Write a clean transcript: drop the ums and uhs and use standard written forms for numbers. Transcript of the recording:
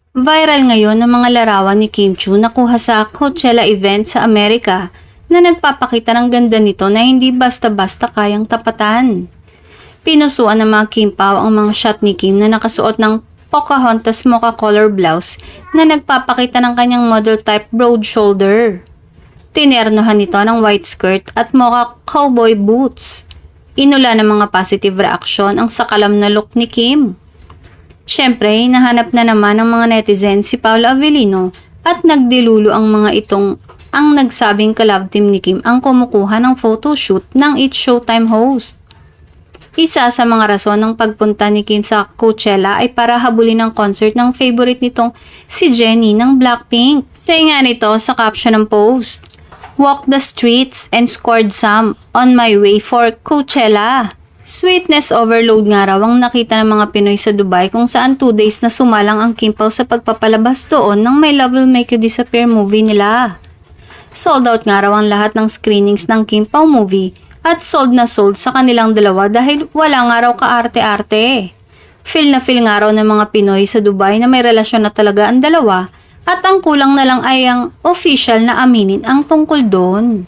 Viral ngayon ang mga larawan ni Kim Chu na kuha sa Coachella event sa Amerika na nagpapakita ng ganda nito na hindi basta-basta kayang tapatan. Pinusuan ng mga Kim Pao ang mga shot ni Kim na nakasuot ng Pocahontas mocha color blouse na nagpapakita ng kanyang model type broad shoulder. Tinernohan nito ng white skirt at mocha cowboy boots. Inula ng mga positive reaksyon ang sakalam na look ni Kim. Siyempre, hinahanap na naman ng mga netizens si Paolo Avellino at nagdilulo ang mga itong ang nagsabing collab team ni Kim ang kumukuha ng photoshoot ng It's Showtime host. Isa sa mga rason ng pagpunta ni Kim sa Coachella ay para habulin ang concert ng favorite nitong si Jennie ng Blackpink. Say nga nito sa caption ng post, "Walk the streets and scored some on my way for Coachella." Sweetness overload nga raw ang nakita ng mga Pinoy sa Dubai kung saan 2 days na sumalang ang Kim Pao sa pagpapalabas doon ng My Love Will Make You Disappear movie nila. Sold out nga raw ang lahat ng screenings ng Kim Pao movie at sold na sold sa kanilang dalawa dahil wala nga raw kaarte-arte. Feel na feel nga raw ng mga Pinoy sa Dubai na may relasyon na talaga ang dalawa at ang kulang na lang ay ang official na aminin ang tungkol doon.